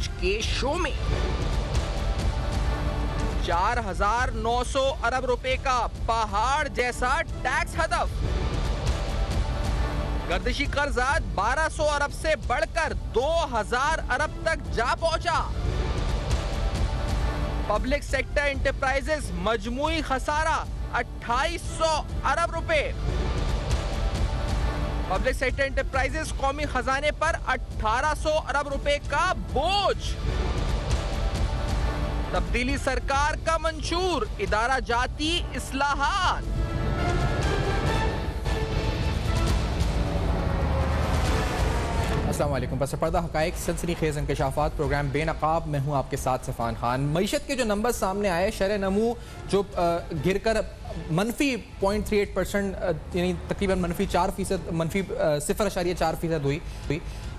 आज के शो में 4,900 अरब रुपए का पहाड़ जैसा टैक्स हदफ, गर्दिशी कर्जा 1200 अरब से बढ़कर 2000 अरब तक जा पहुंचा, पब्लिक सेक्टर एंटरप्राइजेस मजमूई खसारा 2800 अरब रुपए, पब्लिक सेक्टर एंटरप्राइजेस कौमी खजाने पर 1800 अरब रुपए का बोझ, तब्दीली सरकार का मंशूर, इदारा जाती इस्लाहात। अस्सलाम वालेकुम। पस पर्दा हकाइक सनसनीखेज इंकशाफात प्रोग्राम बेनकाब में हूँ आपके साथ सफ़ान खान। मईशत के जो नंबर सामने आए, शरह नमू जो गिरकर मनफी 0.38% यानी तकरीबन मनफी 4%, मनफी 0.4% हुई।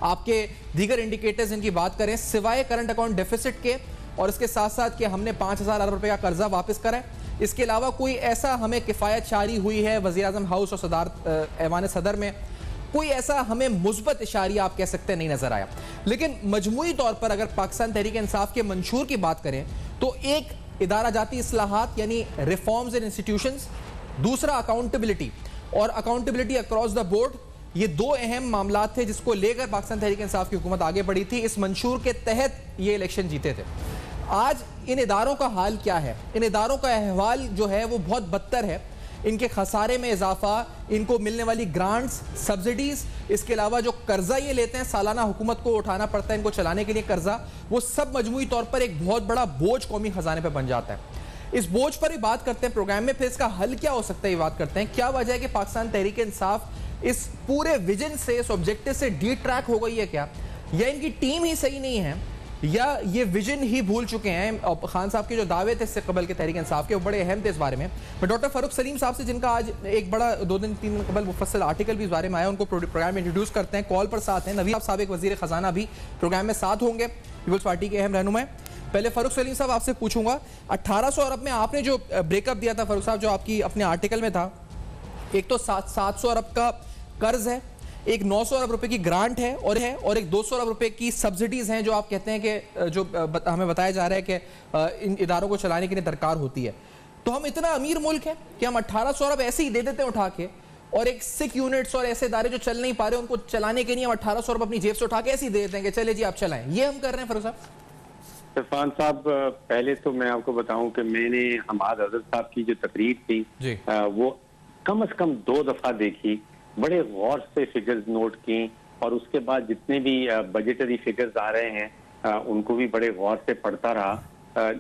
आपके दीगर इंडिकेटर्स इनकी बात करें, सिवाय करंट अकाउंट डेफिसिट के और इसके साथ साथ कि हमने 5,000 अरब रुपये का कर्जा वापस करा है, इसके अलावा कोई ऐसा हमें किफ़ायत जारी हुई है वज़ीर आज़म हाउस और सदारत ऐवान सदर में, कोई ऐसा हमें मुस्बत इशारिया आप कह सकते हैं नहीं नजर आया। लेकिन मजमूई तौर पर अगर पाकिस्तान तहरीक इंसाफ के मंशूर की बात करें तो एक इदारा जाती इस्लाहात यानी रिफॉर्म्स इन इंस्टीट्यूशंस, दूसरा अकाउंटेबिलिटी और अकाउंटेबिलिटी अक्रॉस द बोर्ड, ये दो अहम मामला थे जिसको लेकर पाकिस्तान तहरीक इंसाफ की हुकूमत आगे बढ़ी थी। इस मंशूर के तहत ये इलेक्शन जीते थे। आज इन इदारों का हाल क्या है? इन इदारों का अहवाल जो है वो बहुत बदतर है। इनके खसारे में इजाफा, इनको मिलने वाली ग्रांट्स, सब्सिडीज, इसके अलावा जो कर्जा ये लेते हैं, सालाना हुकूमत को उठाना पड़ता है इनको चलाने के लिए कर्जा, वो सब मजमूई तौर पर एक बहुत बड़ा बोझ कौमी खजाने पर बन जाता है। इस बोझ पर ही बात करते हैं प्रोग्राम में। फिर इसका हल क्या हो सकता है ये बात करते हैं। क्या वजह है कि पाकिस्तान तहरीक इंसाफ इस पूरे विजन से, इस ऑब्जेक्टिव से डी ट्रैक हो गई है क्या, या इनकी टीम ही सही नहीं है, या ये विजन ही भूल चुके हैं? खान साहब के जो दावे थे इससे कबल के तहरीक इंसाफ के, वो बड़े अहम थे इस बारे में। मैं डॉक्टर फारूक सलीम साहब से, जिनका आज एक बड़ा 2 दिन 3 दिन कबल मुफस्सल आर्टिकल भी इस बारे में आया, उनको प्रोग्राम में इंट्रोड्यूस करते हैं। कॉल पर साथ हैं नवीद साहब, एक वजीर खजाना भी प्रोग्राम में साथ होंगे, पीपल्स पार्टी के अहम रहनुमा। पहले फारूक सलीम साहब आपसे पूछूंगा, 1800 अरब में आपने जो ब्रेकअप दिया था फारूक साहब, जो आपकी अपने आर्टिकल में था, एक तो 700 अरब का कर्ज है, एक 900 अरब रुपए की ग्रांट है और एक 200 अरब रुपए की सब्सिडीज हैं जो आप कहते हैं कि जो हमें बताया जा रहा है कि इन इदारों को चलाने के लिए दरकार होती है। तो हम इतना अमीर मुल्क है कि हम 1800 अरब ऐसे ही दे देते हैं उठा के, और एक सिक यूनिट्स और ऐसे इदारे जो चल नहीं पा रहे उनको चलाने के लिए हम 1800 अरब अपनी जेब से उठा के ऐसे ही दे देते हैं कि चले जी आप चलाएं। ये हम कर रहे हैं फारूक साहब। इरफान साहब, पहले तो मैं आपको बताऊं कि मैंने हमाद हजरत साहब की जो तकरीर थी वो कम से कम 2 दफा देखी, बड़े गौर से फिगर्स नोट की, और उसके बाद जितने भी बजटरी फिगर्स आ रहे हैं उनको भी बड़े गौर से पढ़ता रहा।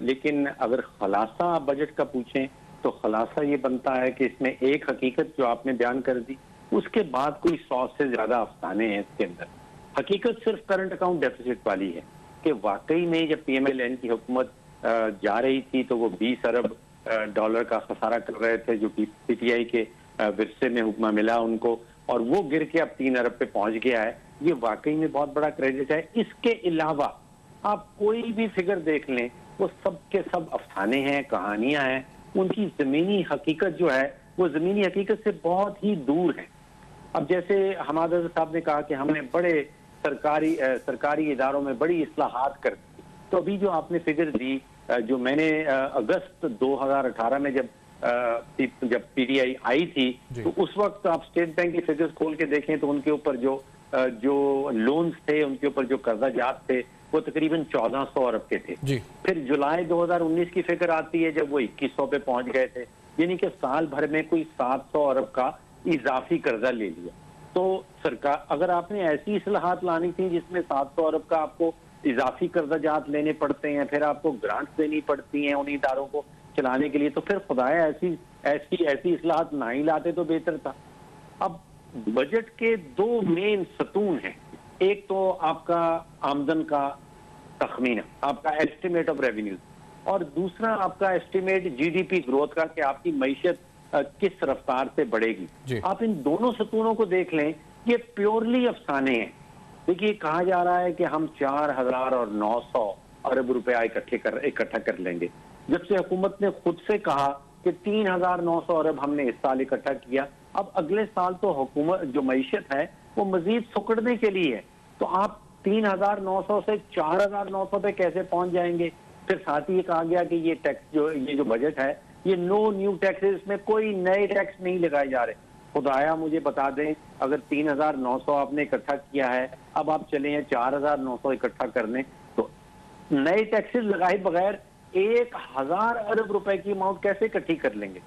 लेकिन अगर खलासा आप बजट का पूछें तो खलासा ये बनता है कि इसमें एक हकीकत जो आपने बयान कर दी, उसके बाद कोई 100 से ज्यादा अफसाने हैं इसके अंदर। हकीकत सिर्फ करंट अकाउंट डेफिसिट वाली है कि वाकई में जब PMLN की हुकूमत जा रही थी तो वो 20 अरब डॉलर का खसारा कर रहे थे, जो PTI के विरसे में हुक्मा मिला उनको, और वो गिर के अब 3 अरब पे पहुंच गया है। ये वाकई में बहुत बड़ा क्रेडिट है। इसके अलावा आप कोई भी फिगर देख लें, वो सब के सब अफसाने हैं, कहानियां हैं। उनकी जमीनी हकीकत जो है वो जमीनी हकीकत से बहुत ही दूर है। अब जैसे हमाद हज़रत साहब ने कहा कि हमने बड़े सरकारी इदारों में बड़ी इस्लाहात कर दी, तो अभी जो आपने फिगर दी, जो मैंने अगस्त 2018 में जब PTI आई थी, तो उस वक्त आप स्टेट बैंक की फिगर्स खोल के देखें तो उनके ऊपर जो लोन्स थे, उनके ऊपर जो कर्जाजात थे, वो तकरीबन 1400 अरब के थे। फिर जुलाई 2019 की फिगर आती है जब वो 2100 पे पहुंच गए थे, यानी कि साल भर में कोई 700 अरब का इजाफी कर्जा ले लिया। तो सरकार, अगर आपने ऐसी इस्लाहात लानी थी जिसमें 700 अरब का आपको इजाफी कर्जाजात लेने पड़ते हैं, फिर आपको ग्रांट्स देनी पड़ती हैं उन इदारों को चलाने के लिए, तो फिर खुदाया ऐसी इस्लाहात ना ही लाते तो बेहतर था। अब बजट के 2 मेन सतून हैं। एक तो आपका आमदन का तखमीना, आपका एस्टिमेट ऑफ रेवेन्यूज, और दूसरा आपका एस्टिमेट GDP ग्रोथ का, कि आपकी मईशत किस रफ्तार से बढ़ेगी। आप इन दोनों सतूनों को देख लें, ये प्योरली अफसाने हैं। देखिए, कहा जा रहा है कि हम 4,900 अरब रुपया इकट्ठा कर लेंगे। जब से हुकूमत ने खुद से कहा कि 3,900 अरब हमने इस साल इकट्ठा किया, अब अगले साल तो हुकूमत जो मईशत है वो मजीद सुकड़ने के लिए है। तो आप 3,900 से 4,900 पे कैसे पहुंच जाएंगे? फिर साथ ही ये कहा गया कि ये टैक्स ये जो बजट है ये नो न्यू टैक्सेस, में कोई नए टैक्स नहीं लगाए जा रहे। खुदाया मुझे बता दें, अगर 3,900 आपने इकट्ठा किया है, अब आप चले हैं 4,900 इकट्ठा करने, तो नए टैक्सेस लगाए बगैर 1,000 अरब रुपए की अमाउंट कैसे इकट्ठी कर लेंगे?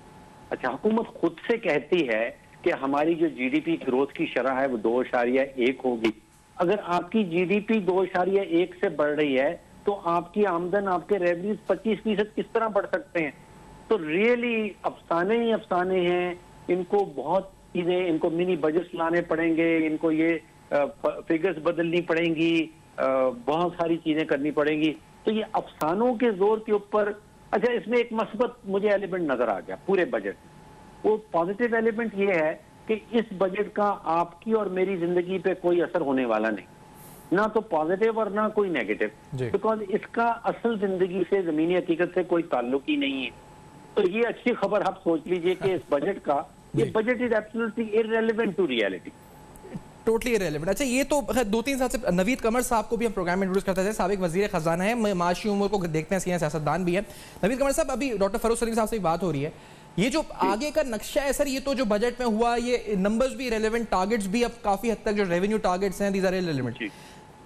अच्छा, हुकूमत खुद से कहती है कि हमारी जो जीडीपी ग्रोथ की शरह है वो 2.1 होगी। अगर आपकी जीडीपी 2.1 से बढ़ रही है तो आपकी आमदन, आपके रेवेन्यूज 25% किस तरह बढ़ सकते हैं? तो रियली अफसाने ही अफसाने हैं। इनको बहुत चीजें, इनको मिनी बजट्स लाने पड़ेंगे, इनको ये फिगर्स बदलनी पड़ेंगी, बहुत सारी चीजें करनी पड़ेंगी। तो ये अफसानों के जोर के ऊपर, अच्छा इसमें एक मस्बत मुझे एलिमेंट नजर आ गया पूरे बजट में। वो पॉजिटिव एलिमेंट ये है कि इस बजट का आपकी और मेरी जिंदगी पे कोई असर होने वाला नहीं, ना तो पॉजिटिव और ना कोई नेगेटिव, बिकॉज इसका असल जिंदगी से, जमीनी हकीकत से कोई ताल्लुक ही नहीं है। तो ये अच्छी खबर आप सोच लीजिए कि इस बजट का, ये budget is absolutely irrelevant to reality, totally irrelevant. अच्छा, ये तो 2-3 साल से नवीद कमर साहब को भी हम प्रोग्राम में इंट्रोड्यूस करते थे, साबिक वजीर खजाना है, माशी उम्र को देखते हैं, सीनियर सियासतदान भी है। नवीद कमर साहब, अभी डॉक्टर फरूख सलीम साहब से बात हो रही है, ये जो आगे का नक्शा है सर, ये तो जो बजट में हुआ, ये नंबर्स भी इररिलेवेंट, टारगेट्स भी अब काफी हद तक जो रेवेन्यू टारगेट्स हैं, दीज आर इररिलेवेंट।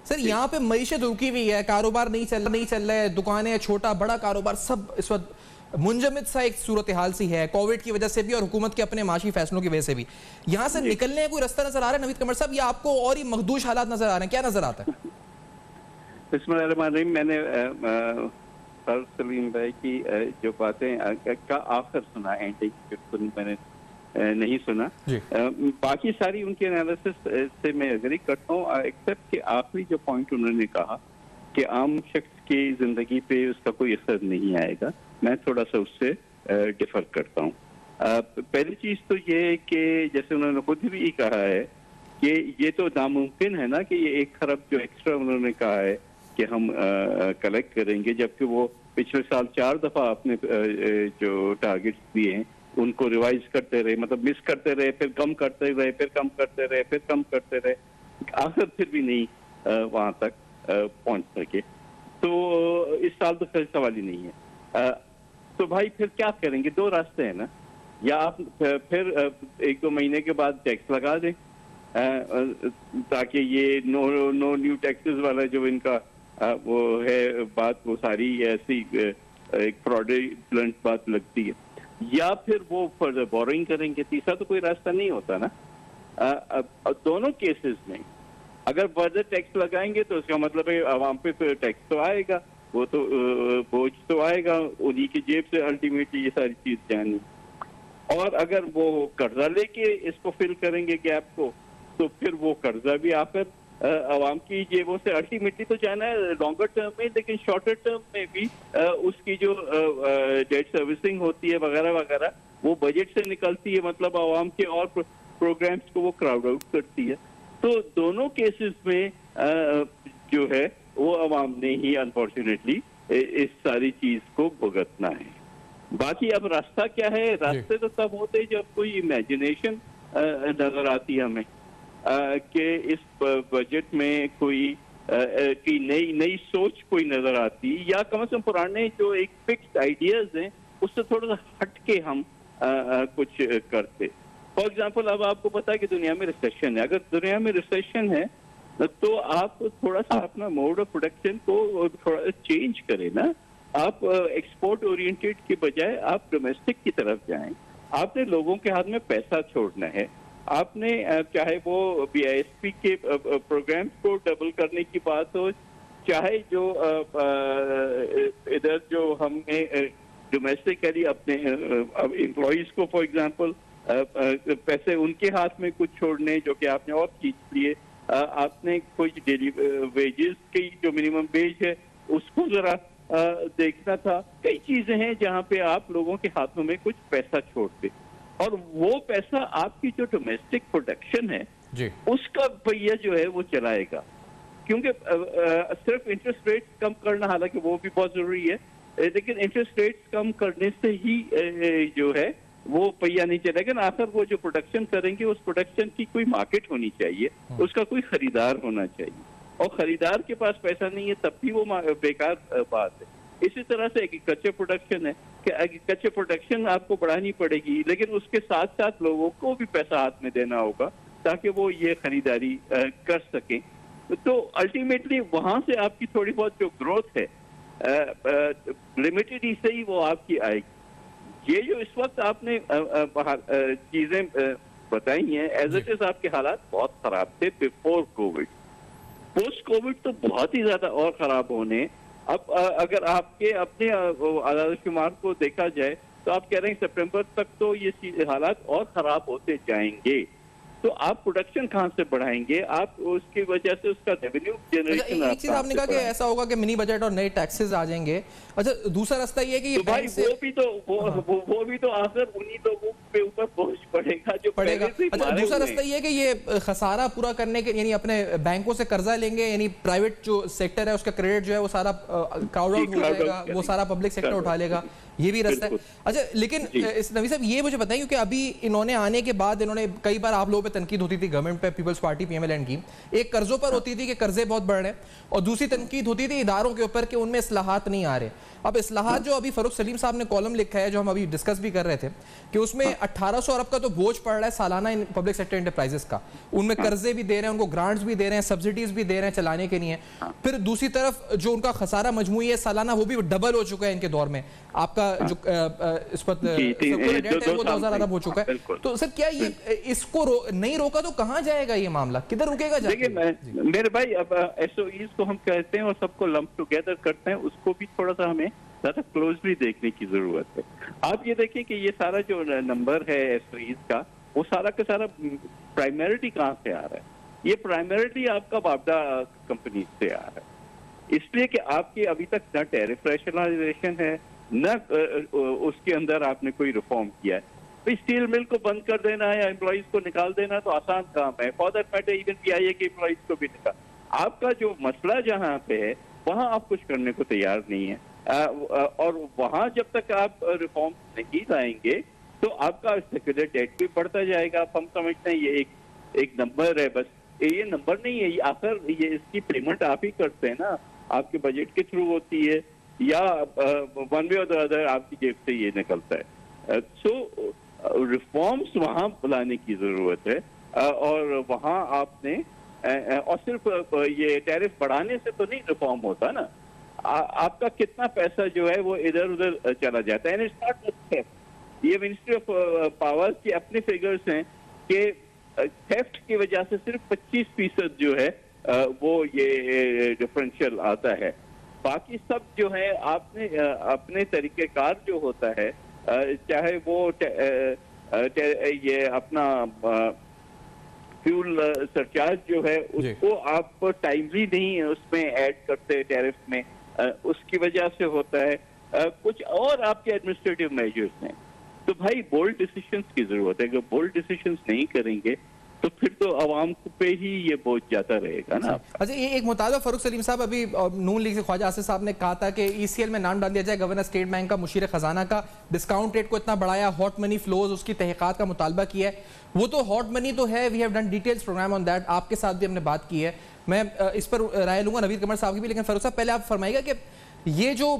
सर यहाँ पे मईशत रुकी हुई है, कारोबार नहीं चल रहा है, दुकानें, छोटा बड़ा कारोबार सब इस वक्त मुंजमद सा एक सूरत हाल सी है, कोविड की वजह से भी और हुकूमत के अपने माशी फैसलों की वजह से भी। यहाँ से निकलने का कोई रास्ता नजर आ रहा है नवीद कमर साहब, या आपको और ही मखदूश हालात नजर आ रहे हैं? क्या नजर आता है? बिस्मिल्लाहिर्रहमानिर्रहीम। मैंने फरूख सलीम भाई की जो बातें का आखिर सुना, एंड मैंने नहीं सुना। बाकी सारी उनके एनालिसिस से मैं एग्री करता हूँ, एक्सेप्ट कि आखिरी जो पॉइंट उन्होंने कहा कि आम शख्स की जिंदगी पे उसका कोई असर नहीं आएगा, मैं थोड़ा सा उससे डिफर करता हूँ। पहली चीज तो ये है कि जैसे उन्होंने खुद भी कहा है कि ये तो नामुमकिन है ना कि ये 1 खरब जो एक्स्ट्रा उन्होंने कहा है कि हम कलेक्ट करेंगे, जबकि वो पिछले साल 4 दफा अपने जो टारगेट्स दिए हैं उनको रिवाइज करते रहे, मतलब मिस करते रहे, फिर कम करते रहे, फिर कम करते रहे, फिर कम करते रहे, आखिर फिर भी नहीं वहां तक पहुंच सके। तो इस साल तो फिर सवाल ही नहीं है। तो भाई फिर क्या करेंगे? 2 रास्ते हैं ना, या आप फिर 1-2 महीने के बाद टैक्स लगा दें ताकि ये नो न्यू टैक्सेस वाला जो इनका वो है बात, वो सारी ऐसी एक फ्रॉडुलेंट बात लगती है, या फिर वो फर्दर बोरिंग करेंगे। तीसरा तो कोई रास्ता नहीं होता ना। दोनों केसेस में अगर फर्दर टैक्स लगाएंगे तो उसका मतलब है आवाम पे तो टैक्स तो आएगा, वो तो बोझ तो आएगा, उन्हीं की जेब से अल्टीमेटली ये सारी चीज जानी। और अगर वो कर्जा लेके इसको फिल करेंगे गैप को, तो फिर वो कर्जा भी आकर आवाम की जेबों से अल्टीमेटली तो जाना है लॉन्गर टर्म में, लेकिन शॉर्टर टर्म में भी उसकी जो डेट सर्विसिंग होती है वगैरह वगैरह वो बजट से निकलती है, मतलब आवाम के और प्रोग्राम्स को वो क्राउड आउट करती है। तो दोनों केसेस में जो है वो आवाम ने ही अनफॉर्चुनेटली इस सारी चीज को भुगतना है। बाकी अब रास्ता क्या है? रास्ते तो तब होते हैं जब कोई इमेजिनेशन नजर आती है हमें कि इस बजट में कोई की नई सोच कोई नजर आती, या कम से कम पुराने जो एक फिक्स्ड आइडियाज हैं उससे थोड़ा सा हट के हम कुछ करते। फॉर एग्जाम्पल, अब आपको पता है कि दुनिया में रिसेशन है। अगर दुनिया में रिसेशन है तो आप थोड़ा सा अपना मोड ऑफ प्रोडक्शन को थोड़ा चेंज करें ना। आप एक्सपोर्ट ओरिएंटेड के बजाय आप डोमेस्टिक की तरफ जाएं। आपने लोगों के हाथ में पैसा छोड़ना है। आपने चाहे वो BISP के प्रोग्राम्स को डबल करने की बात हो, चाहे जो इधर जो हमने डोमेस्टिकली अपने एम्प्लॉइज को फॉर एग्जांपल पैसे उनके हाथ में कुछ छोड़ने जो कि आपने और चीज लिए, आपने कुछ डेली वेजेस की जो मिनिमम वेज है उसको जरा देखना था। कई चीजें हैं जहाँ पे आप लोगों के हाथों में कुछ पैसा छोड़ते, और वो पैसा आपकी जो डोमेस्टिक प्रोडक्शन है जी, उसका पहिया जो है वो चलाएगा। क्योंकि सिर्फ इंटरेस्ट रेट कम करना, हालांकि वो भी बहुत जरूरी है, लेकिन इंटरेस्ट रेट कम करने से ही जो है वो पहिया नहीं चलेगा ना। आखिर वो जो प्रोडक्शन करेंगे उस प्रोडक्शन की कोई मार्केट होनी चाहिए, उसका कोई खरीदार होना चाहिए। और खरीदार के पास पैसा नहीं है तब भी वो बेकार बात है। इसी तरह से कच्चे प्रोडक्शन है कि कच्चे प्रोडक्शन आपको बढ़ानी पड़ेगी, लेकिन उसके साथ साथ लोगों को भी पैसा हाथ में देना होगा ताकि वो ये खरीदारी कर सकें। तो अल्टीमेटली वहां से आपकी थोड़ी बहुत जो ग्रोथ है लिमिटेड ही सही वो आपकी आएगी। ये जो इस वक्त आपने चीजें बताई हैं एज इट इज, आपके हालात बहुत खराब थे बिफोर कोविड। पोस्ट कोविड तो बहुत ही ज्यादा और खराब होने। अब अगर आपके अपने आदाद-ओ-शुमार को देखा जाए तो आप कह रहे हैं सितंबर तक तो ये हालात और खराब होते जाएंगे, तो आप प्रोडक्शन कहां से बढ़ाएंगे? आप उसकी वजह से उसका रेवेन्यू जनरेशन। एक चीज आपने कहा कि ऐसा होगा कि मिनी बजट और नए टैक्सेस आ जाएंगे। अच्छा, दूसरा रास्ता ये है कि तो भाई वो भी तो आखिर उन्हीं लोगों के ऊपर बोझ पड़ेगा जो पड़ेगा। अच्छा, दूसरा रास्ता ये है कि ये खसारा पूरा करने के यानी अपने बैंकों से कर्जा लेंगे, यानी प्राइवेट जो सेक्टर है उसका क्रेडिट जो है वो सारा क्राउड आउट हो जाएगा, वो सारा पब्लिक सेक्टर उठा लेगा, ये भी रास्ता है। अच्छा, लेकिन नवी साहब ये मुझे बताएं, क्योंकि अभी इन्होंने आने के बाद इन्होंने कई बार आप लोगों पे तनकीद होती थी गवर्नमेंट पे, पीपल्स पार्टी पीएमएलएन की, एक कर्जों पर होती थी कि कर्जे बहुत बढ़ रहे हैं, और दूसरी तनकीद होती थी इदारों के ऊपर कि उनमें इस्लाहात नहीं आ रहे। अब इस्लाहात जो अभी फरूख सलीम साहब ने कॉलम लिखा है, जो हम अभी डिस्कस भी कर रहे थे, कि उसमें 1800 अरब का तो बोझ पड़ रहा है सालाना इन पब्लिक सेक्टर एंटरप्राइजेस का, उनमें कर्जे भी दे रहे हैं, उनको ग्रांट्स भी दे रहे हैं, सब्सिडीज भी दे रहे हैं चलाने के लिए। फिर दूसरी तरफ जो उनका खसारा मजमूई है सालाना, वो भी डबल हो चुका है इनके दौर में। आपका जो इस पर डेट है वो 2000 अरब हो चुका है। तो सर क्या ये इसको नहीं रोका तो कहां जाएगा ये मामला, किधर रुकेगा? देखिए मेरे भाई, अब एसओईज को हम कहते हैं और सबको लंप टुगेदर करते हैं, उसको भी थोड़ा सा हमें ज्यादा क्लोजली देखने की जरूरत है। आप ये देखिए कि ये सारा जो नंबर है एसओईज का, वो सारा का सारा प्राइमरिटी कहां से आ रहा है? ये प्राइमरिटी आपका वापडा कंपनी से आ रहा है, इसलिए कि आपके अभी तक न टैरिफ रैशनलाइजेशन है, न उसके अंदर आपने कोई रिफॉर्म किया है। तो स्टील मिल को बंद कर देना है या एम्प्लॉइज को निकाल देना तो आसान काम है। For that matter even PIA के एम्प्लॉइज को भी निकाल। आपका जो मसला जहां पे है वहां आप कुछ करने को तैयार नहीं है, और वहां जब तक आप रिफॉर्म नहीं लाएंगे तो आपका सेक्युलर डेट भी बढ़ता जाएगा। अब हम समझते हैं ये एक नंबर है, बस ये नंबर नहीं है, आखिर ये इसकी पेमेंट आप ही करते हैं ना, आपके बजट के थ्रू होती है या वन वे और द अदर आपकी जेब से ये निकलता है। सो रिफॉर्म्स वहां लाने की जरूरत है, और वहां आपने और सिर्फ ये टैरिफ बढ़ाने से तो नहीं रिफॉर्म होता ना। आपका कितना पैसा जो है वो इधर उधर चला जाता है। इट्स नॉट थेफ्ट, ये मिनिस्ट्री ऑफ पावर्स की अपने फिगर्स हैं कि थेफ्ट की वजह से सिर्फ 25% जो है वो ये डिफरेंशियल आता है। बाकी सब जो है आपने अपने तरीकेकार जो होता है, चाहे वो ये अपना फ्यूल सरचार्ज जो है उसको आप टाइमली नहीं उसमें ऐड करते टैरिफ में, उसकी वजह से होता है। कुछ और आपके एडमिनिस्ट्रेटिव मेजर्स हैं। तो भाई बोल्ड डिसीजंस की जरूरत है। अगर बोल्ड डिसीजंस नहीं करेंगे तो फिर तो आवाम पे ही ये बोझ जाता रहेगा ना। अच्छा, ये एक मुतालबा फरूख सलीम साहब अभी नून लीग से ख्वाजा आसिफ साहब ने कहा था कि ईसीएल में नाम डाल दिया जाए गवर्नर स्टेट बैंक का, मुशीर खजाना का, डिस्काउंट रेट को इतना बढ़ाया, हॉट मनी फ्लोज उसकी तहकीकात का मुतालबा किया है। वो तो हॉट मनी तो है, we have done details programme on that, आपके साथ भी हमने बात की है। मैं इस पर राय लूंगा नवीद कमर साहब की भी, लेकिन फरूख साहब पहले आप फरमाइएगा कि ये जो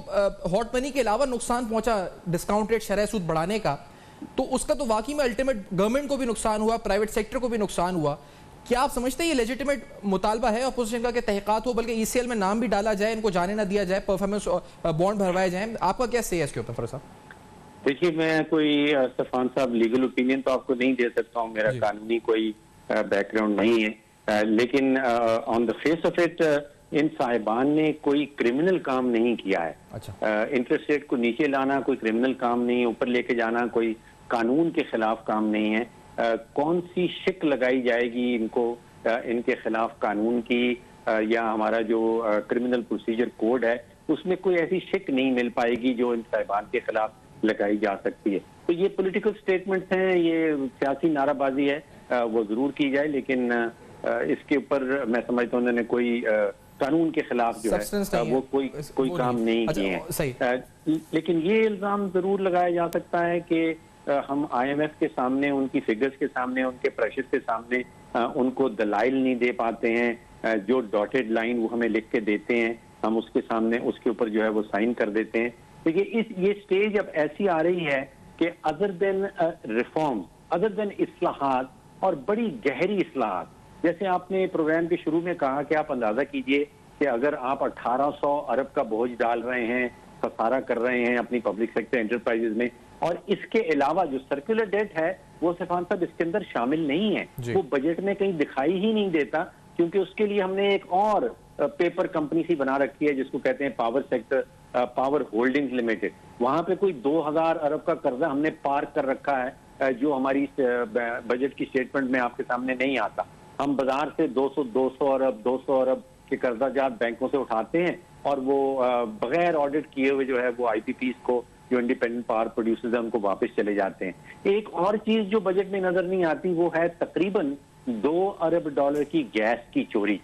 हॉट मनी के अलावा नुकसान पहुंचा डिस्काउंट रेट शरह सूद बढ़ाने का, तो उसका तो वाकई में अल्टीमेट गवर्नमेंट को भी नुकसान हुआ, प्राइवेट सेक्टर को भी नुकसान हुआ। क्या आप समझते हैं ये लेजिटिमेट मुतालबा है अपोजिशन का कि तहकीकात हो, बल्कि ईसीएल में नाम भी डाला जाए, इनको जाने ना दिया जाए, परफॉर्मेंस बॉन्ड भरवाए जाए? आपका क्या से है इसके ऊपर फरूख साहब? देखिए, मैं कोई सफान साहब लीगल ओपिनियन तो आपको नहीं दे सकता हूँ, मेरा कानूनी कोई बैकग्राउंड नहीं है, लेकिन on the face of it इन साहिबान ने कोई क्रिमिनल काम नहीं किया है। अच्छा। इंटरेस्ट रेट को नीचे लाना कोई क्रिमिनल काम नहीं, ऊपर लेके जाना कोई कानून के खिलाफ काम नहीं है। कौन सी शिक लगाई जाएगी इनको इनके खिलाफ कानून की या हमारा जो क्रिमिनल प्रोसीजर कोड है उसमें कोई ऐसी शिक नहीं मिल पाएगी जो इन साहिबान के खिलाफ लगाई जा सकती है। तो ये पॉलिटिकल स्टेटमेंट्स हैं, ये सियासी नाराबाजी है, वो जरूर की जाए, लेकिन इसके ऊपर मैं समझता हूँ उन्होंने कोई कानून के खिलाफ जो है वो कोई काम नहीं किए हैं। लेकिन ये इल्जाम जरूर लगाया जा सकता है कि हम आईएमएफ के सामने, उनकी फिगर्स के सामने, उनके प्रेशर के सामने उनको दलाइल नहीं दे पाते हैं, जो डॉटेड लाइन वो हमें लिख के देते हैं, हम उसके सामने उसके ऊपर जो है वो साइन कर देते हैं। देखिए ये स्टेज अब ऐसी आ रही है कि other than reform, other than इस्लाहात और बड़ी गहरी इस्लाहात, जैसे आपने प्रोग्राम के शुरू में कहा कि आप अंदाजा कीजिए कि अगर आप 1800 अरब का बोझ डाल रहे हैं, खसारा कर रहे हैं अपनी पब्लिक सेक्टर एंटरप्राइजेज में, और इसके अलावा जो सर्कुलर डेट है वो सिफान साहब इसके अंदर शामिल नहीं है, वो बजट में कहीं दिखाई ही नहीं देता, क्योंकि उसके लिए हमने एक और पेपर कंपनी सी बना रखी है जिसको कहते हैं power sector, power holdings limited. वहां पे कोई 2000 अरब का कर्जा हमने पार्क कर रखा है जो हमारी बजट की स्टेटमेंट में आपके सामने नहीं आता। हम बाजार से 200 अरब के कर्जाजात बैंकों से उठाते हैं और वो बगैर ऑडिट किए हुए जो है वो आईपीपीज को, जो इंडिपेंडेंट पावर प्रोड्यूसर्स हैं, उनको वापस चले जाते हैं। एक और चीज जो बजट में नजर नहीं आती वो है तकरीबन $2 अरब की गैस की चोरी।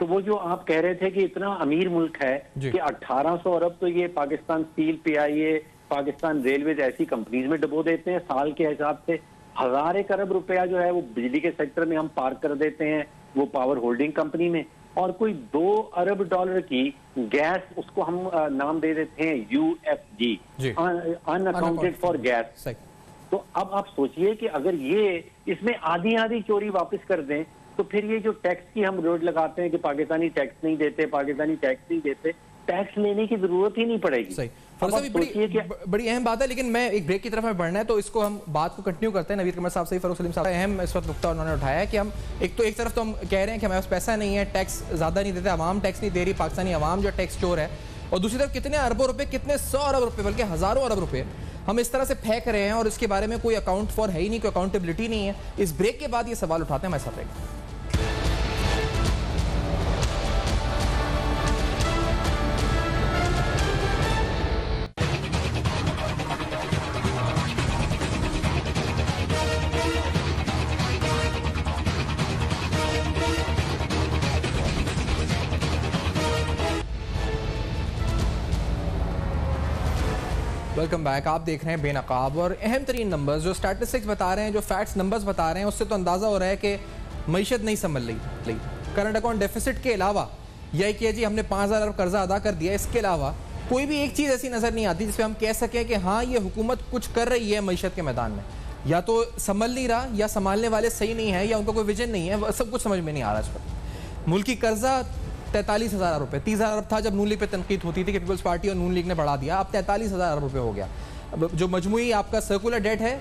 तो वो जो आप कह रहे थे कि इतना अमीर मुल्क है कि 1800 अरब तो ये Pakistan steel, PIA, Pakistan railways ऐसी कंपनीज में डबो देते हैं, साल के हिसाब से 1000 अरब रुपया जो है वो बिजली के सेक्टर में हम पार्क कर देते हैं वो पावर होल्डिंग कंपनी में, और कोई $2 अरब की गैस, उसको हम नाम दे देते हैं UFG, अनअकाउंटेड फॉर गैस। तो अब आप सोचिए कि अगर ये इसमें आधी चोरी वापस कर दें तो फिर ये जो टैक्स की हम रोड लगाते हैं कि पाकिस्तानी टैक्स नहीं देते, टैक्स लेने की जरूरत ही नहीं पड़ेगी। सही। बड़ी अहम बात है, लेकिन मैं एक ब्रेक की तरफ में बढ़ना है तो इसको हम बात को कंटिन्यू करते हैं। नवीद कमर साहब से, फरूख सलीम साहब, अहम इस वक्त नुकता उन्होंने उठाया है कि हम एक तरफ तो हम कह रहे हैं कि हमारे पास पैसा नहीं है, टैक्स ज़्यादा नहीं देते, आवाम टैक्स नहीं दे रही, पाकिस्तानी आवाम जो टैक्स चोर है, और दूसरी तरफ कितने अरबों रुपए, कितने 100 अरब रुपए, बल्कि हज़ारों अरब रुपए हम इस तरह से फेंक रहे हैं और इसके बारे में कोई अकाउंट फॉर है ही नहीं, कोई अकाउंटेबिलिटी नहीं है। इस ब्रेक के बाद ये सवाल उठाते हैं हमारे साथ। Welcome back. आप देख रहे हैं बेनकाब, और अहम तरीन नंबर्स जो स्टैटिस्टिक्स बता रहे हैं, जो फैक्ट्स नंबर्स बता रहे हैं, उससे तो अंदाज़ा हो रहा है कि मईशत नहीं संभल रही। करंट अकाउंट डेफिसिट के अलावा यह कि जी हमने 5000 अरब कर्जा अदा कर दिया, इसके अलावा कोई भी एक चीज़ ऐसी नज़र नहीं आती जिस पर हम कह सकें कि हाँ ये हुकूमत कुछ कर रही है मईशत के मैदान में। या तो संभल नहीं रहा, या संभालने वाले सही नहीं है, या उनका कोई विजन नहीं है, सब कुछ समझ में नहीं आ रहा इस पर। मुल्की कर्जा 43,000 अरब रुपये, 30,000 अरब था जब नून लीग पे तनकीद होती थी कि पीपल्स पार्टी और नून लीग ने बढ़ा दिया, अब 43,000 अरब रुपये हो गया। जो मजमुई आपका सर्कुलर डेट है,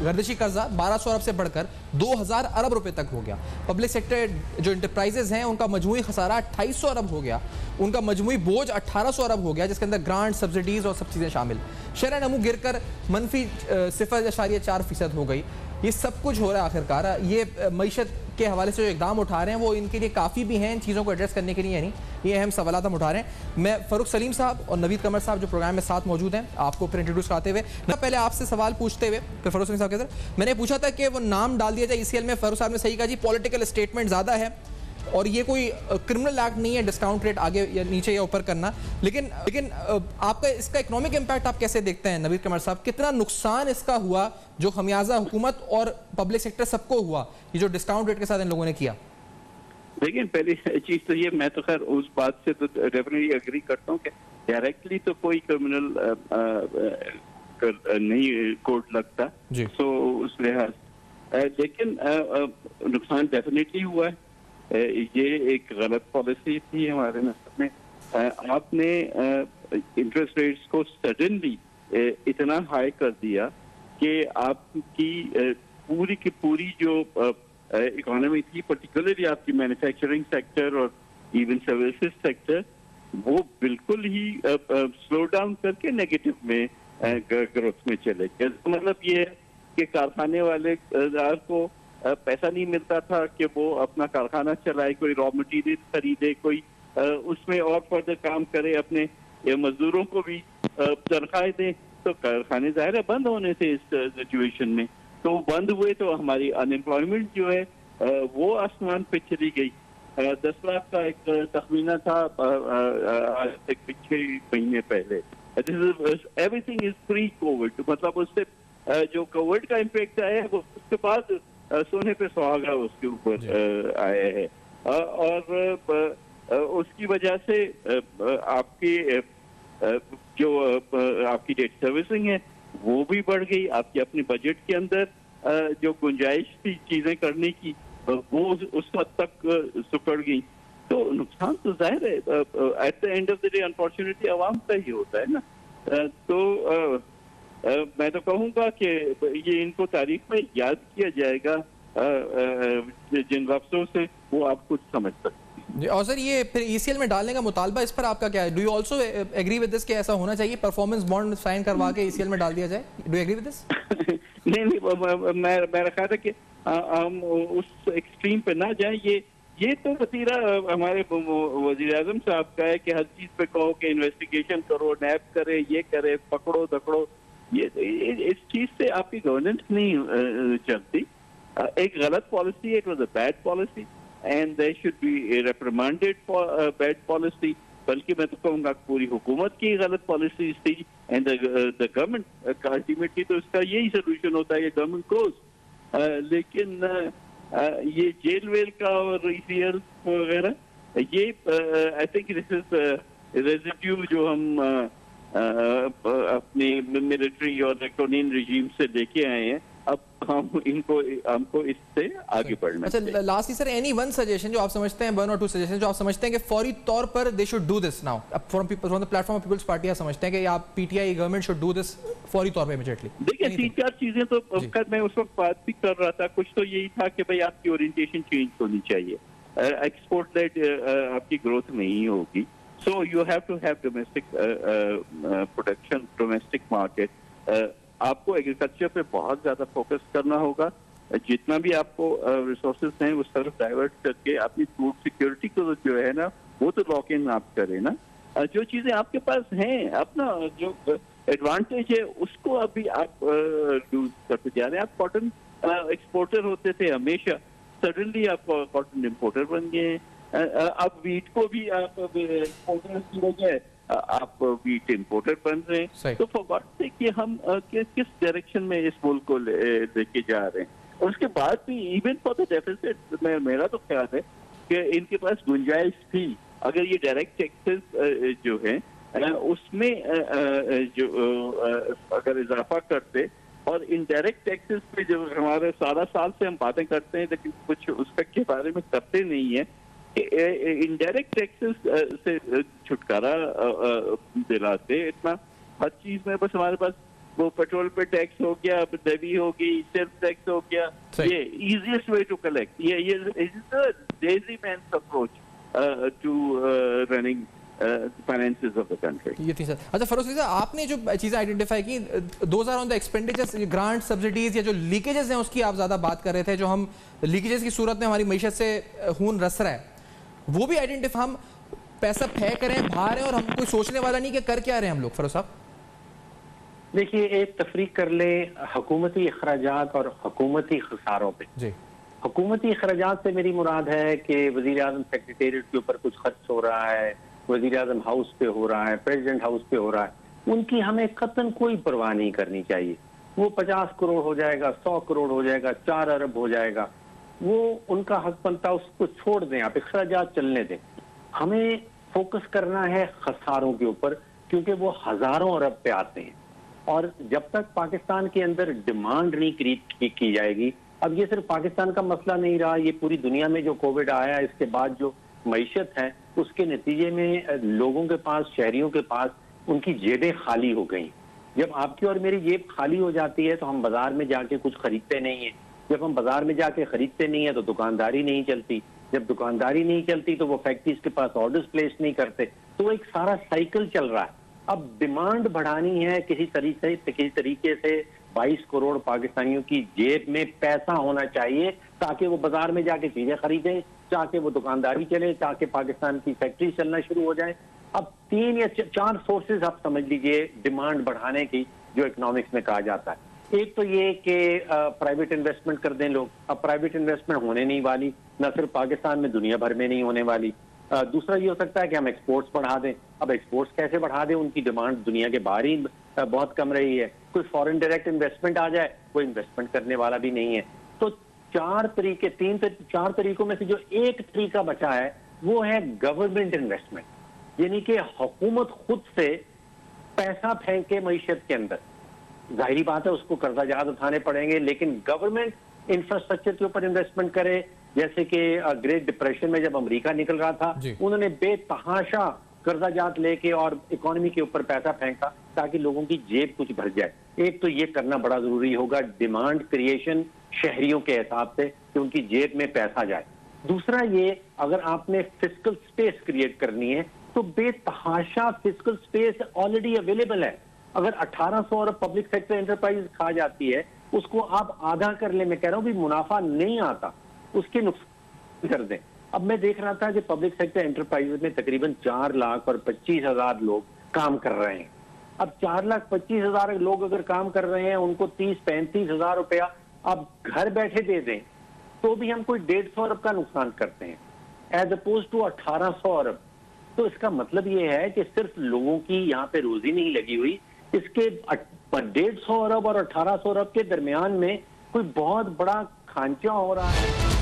गर्दिशी कर्जा 1200 अरब से बढ़कर 2000 अरब रुपए तक हो गया। पब्लिक सेक्टर जो इंटरप्राइजेज हैं उनका मजमुई खसारा 2800 अरब हो गया, उनका मजमुई बोझ 1800 अरब हो गया, जिसके अंदर ग्रांट, सब्सिडीज और सब चीज़ें शामिल। शरह नमू गिरकर मनफी 0.4% हो गई। ये सब कुछ हो रहा है आखिरकार। ये मईशत के हवाले से जो इकदाम उठा रहे हैं वो इनके लिए काफ़ी भी हैं इन चीज़ों को एड्रेस करने के लिए, नहीं ये अहम सवाल हम उठा रहे हैं। मैं फरूख सलीम साहब और नवीद कमर साहब जो प्रोग्राम में साथ मौजूद हैं, आपको फिर इंट्रोड्यूस कराते हुए पहले आपसे सवाल पूछते हुए फिर फरूख सलीम साहब के सर मैंने पूछा था कि वो नाम डाल दिया जाए ECL में। फरूख साहब ने सही कहा जी, पॉलिटिकल स्टेटमेंट ज़्यादा है और ये कोई क्रिमिनल एक्ट नहीं है डिस्काउंट रेट आगे या नीचे या ऊपर करना। लेकिन आपका इसका इकोनॉमिक इम्पैक्ट आप कैसे देखते हैं नवीद कमर साहब? कितना नुकसान इसका हुआ जो खमियाजा हुकूमत और पब्लिक सेक्टर सबको हुआ, ये जो डिस्काउंट रेट के साथ इन लोगों ने किया? देखिए, पहली चीज तो ये, मैं तो खैर उस बात से तो डेफिनेटली एग्री करता हूँ कि डायरेक्टली तो कोई क्रिमिनल नहीं कोर्ट लगता, सो उस लिहाज, लेकिन नुकसान डेफिनेटली हुआ है। ये एक गलत पॉलिसी थी हमारे नस्ल में। आपने इंटरेस्ट रेट्स को सडनली इतना हाई कर दिया कि आपकी पूरी की पूरी जो इकोनॉमी थी, पर्टिकुलरली आपकी मैन्युफैक्चरिंग सेक्टर और इवन सर्विसेज सेक्टर, वो बिल्कुल ही स्लो डाउन करके नेगेटिव में ग्रोथ में चले गए। मतलब ये है कि कारखाने वाले को पैसा नहीं मिलता था कि वो अपना कारखाना चलाए, कोई रॉ मटेरियल खरीदे, कोई उसमें और फर्दर काम करे, अपने मजदूरों को भी तनख्वाहें दे, तो कारखाने जाहिर है बंद होने थे इस सिचुएशन में। तो बंद हुए तो हमारी अनएम्प्लॉयमेंट जो है वो आसमान पे चली गई। 10 लाख का एक तखमीना था आज से 6 महीने पहले। एवरीथिंग इज प्री कोविड, मतलब उससे जो कोविड का इम्पैक्ट आया है वो उसके बाद सोने पे सुहागा उसके ऊपर आया है। और उसकी वजह से आपकी जो आपकी डेट सर्विसिंग है वो भी बढ़ गई। आपके अपने बजट के अंदर जो गुंजाइश थी चीजें करने की वो उस हद तक सुकड़ गई। तो नुकसान तो जाहिर है at the end of the day unfortunately आवाम का ही होता है ना। तो मैं तो कहूँगा कि ये इनको तारीख में याद किया जाएगा जिन लफ्जों से वो आप कुछ समझ सकते हैं। और सर ये फिर ईसीएल में डालने का मुतालबा, इस पर आपका क्या है? Do you also agree with this कि ऐसा होना चाहिए, परफॉर्मेंस बॉन्ड साइन करवा के ईसीएल में डाल दिया जाए? Do you agree with this? नहीं, मेरा ख्याल है कि हम उस एक्सट्रीम पे ना जाएं। ये तो वतीरा हमारे वजीर आजम साहब का है कि हर चीज पे कहो कि इन्वेस्टिगेशन करो, नैब करे, ये करे, पकड़ो दकड़ो। ये इस चीज से आपकी गवर्नेंस नहीं चलती। एक गलत पॉलिसी है, it was a bad policy and they should be reprimanded for bad policy. बल्कि मैं तो कहूँगा पूरी हुकूमत की गलत पॉलिसी थी एंड द गवर्नमेंट का अल्टीमेटली तो इसका यही सोल्यूशन होता है, गवर्नमेंट कोर्स। लेकिन ये जेल वेल का और ईसीएल वगैरह ये I think this is residue जो हम अपनी मिलिट्री और इलेक्ट्रॉनिक रिजीम से लेके आए हैं। अब हमको इससे आगे बढ़ना। अच्छा, lastly sir, any one suggestion जो आप समझते हैं, वन और टू सजेशन जो आप समझते हैं कि फौरी तौर पर they should do this now from the platform of People's Party, आप समझते हैं कि आप PTI government should do this फौरी तौर पर इमीडिएटली? देखिए, 3-4 चीजें तो मैं उस वक्त बात भी कर रहा था। कुछ तो यही था कि भाई आपकी ओरिएंटेशन चेंज होनी चाहिए, एक्सपोर्ट लेड आपकी ग्रोथ नहीं होगी। So you have to have domestic production, domestic market. आपको एग्रीकल्चर पे बहुत ज्यादा फोकस करना होगा। जितना भी आपको रिसोर्सेज हैं उस तरफ डाइवर्ट करके अपनी फूड सिक्योरिटी को जो है ना वो तो लॉक इन आप करें ना। जो चीजें आपके पास हैं, अपना जो एडवांटेज है उसको अभी आप यूज करते जा रहे हैं। आप कॉटन एक्सपोर्टर होते थे हमेशा, सडनली आप कॉटन इम्पोर्टर बन गए हैं। अब वीट को भी आप एक्सपोर्टर की वजह आप वीट इम्पोर्टर बन रहे हैं। तो फॉर गॉड से कि हम किस डायरेक्शन में इस मुल्क को लेके जा रहे हैं। और उसके बाद भी इवन फॉर द डेफिसिट मेरा तो ख्याल है कि इनके पास गुंजाइश थी अगर ये डायरेक्ट टैक्सेस जो है उसमें जो अगर इजाफा करते और इनडायरेक्ट टैक्सेस पे जो हमारे 17 साल से हम बातें करते हैं लेकिन कुछ उसका के बारे में करते नहीं है कि इनडायरेक्ट टैक्सेस से छुटकारा दिलाते। इतना हर चीज में बस हमारे पास वो पेट्रोल पे टैक्स हो गया, लेवी हो गई, सेल्फ टैक्स हो गया, ये इजीएस्ट वे टू कलेक्ट। ये is the lazy man's approach to running finances of the country. ये थी सर। अच्छा फरोज साहब, आपने जो चीजें आइडेंटिफाई की, those are on the expenditures, grant, subsidies या जो लीकेजेस हैं उसकी आप ज्यादा बात कर रहे थे, जो हम लीकेजेस की सूरत में हमारी मईशत से खून रस रहा है, वो भी आइडेंटिफाई। हम पैसा फेंक रहे हैं बाहर हैं और हम कोई सोचने वाला नहीं कि कर क्या रहे हैं हम लोग। फरोज साहब देखिए, एक तफरीक कर ले हुकूमती अखराजात और हुकूमती खसारों पे। जी, हुकूमती अखराजात से मेरी मुराद है कि वजीर आजम सेक्रेटेरिएट के ऊपर कुछ खर्च हो रहा है, वजीर आजम हाउस पे हो रहा है, प्रेसिडेंट हाउस पे हो रहा है, उनकी हमें कतन कोई परवाह नहीं करनी चाहिए। वो 50 करोड़ हो जाएगा, 100 करोड़ हो जाएगा, 4 अरब हो जाएगा, वो उनका हक बनता, उसको छोड़ दें, आप अखराजात चलने दें। हमें फोकस करना है खसारों के ऊपर, क्योंकि वो हजारों अरब पे आते हैं। और जब तक पाकिस्तान के अंदर डिमांड नहीं क्रिएट की जाएगी, अब ये सिर्फ पाकिस्तान का मसला नहीं रहा, ये पूरी दुनिया में जो कोविड आया इसके बाद जो मईशत है उसके नतीजे में लोगों के पास, शहरियों के पास उनकी जेबें खाली हो गई। जब आपकी और मेरी जेब खाली हो जाती है तो हम बाजार में जाके कुछ खरीदते नहीं है। जब हम बाजार में जाके खरीदते नहीं है तो दुकानदारी नहीं चलती। जब दुकानदारी नहीं चलती तो वो फैक्ट्रीज के पास ऑर्डर्स प्लेस नहीं करते। तो एक सारा साइकिल चल रहा है। अब डिमांड बढ़ानी है किसी तरीके से 22 करोड़ पाकिस्तानियों की जेब में पैसा होना चाहिए ताकि वो बाजार में जाके चीजें खरीदें, ताकि वो दुकानदारी चले, ताकि पाकिस्तान की फैक्ट्री चलना शुरू हो जाए। अब 3 या 4 सोर्सेज आप समझ लीजिए डिमांड बढ़ाने की जो इकोनॉमिक्स में कहा जाता है। एक तो ये कि प्राइवेट इन्वेस्टमेंट कर दें लोग। अब प्राइवेट इन्वेस्टमेंट होने नहीं वाली, न सिर्फ पाकिस्तान में, दुनिया भर में नहीं होने वाली। दूसरा ये हो सकता है कि हम एक्सपोर्ट्स बढ़ा दें। अब एक्सपोर्ट्स कैसे बढ़ा दें, उनकी डिमांड दुनिया के बाहर ही बहुत कम रही है। कोई फॉरेन डायरेक्ट इन्वेस्टमेंट आ जाए, कोई इन्वेस्टमेंट करने वाला भी नहीं है। तो 4 तरीकों में से जो एक तरीका बचा है वो है गवर्नमेंट इन्वेस्टमेंट, यानी कि हुकूमत खुद से पैसा फेंके मईशत के अंदर। जाहिर बात है उसको कर्जा जाद उठाने पड़ेंगे, लेकिन गवर्नमेंट इंफ्रास्ट्रक्चर के ऊपर इन्वेस्टमेंट करे। जैसे कि ग्रेट डिप्रेशन में जब अमेरिका निकल रहा था, उन्होंने बेतहाशा कर्जा जात लेके और इकोनॉमी के ऊपर पैसा फेंका ताकि लोगों की जेब कुछ भर जाए। एक तो ये करना बड़ा जरूरी होगा, डिमांड क्रिएशन शहरियों के हिसाब से कि उनकी जेब में पैसा जाए। दूसरा ये, अगर आपने फिस्कल स्पेस क्रिएट करनी है तो बेतहाशा फिस्कल स्पेस ऑलरेडी अवेलेबल है। अगर 1800 अरब पब्लिक सेक्टर एंटरप्राइज खा जाती है, उसको आप आधा कर ले। मैं कह रहा हूं भी मुनाफा नहीं आता, उसके नुकसान कर दें। अब मैं देख रहा था कि पब्लिक सेक्टर एंटरप्राइज में तकरीबन 4,25,000 लोग काम कर रहे हैं। अब 4,25,000 लोग अगर काम कर रहे हैं, उनको 30-35 हजार रुपया आप घर बैठे दे दें तो भी हम कोई 150 अरब का नुकसान करते हैं, एज अपोज टू 1800 अरब। तो इसका मतलब ये है कि सिर्फ लोगों की यहाँ पे रोजी नहीं लगी हुई, इसके 150 अरब और 1800 अरब के दरमियान में कोई बहुत बड़ा खांचा हो रहा है।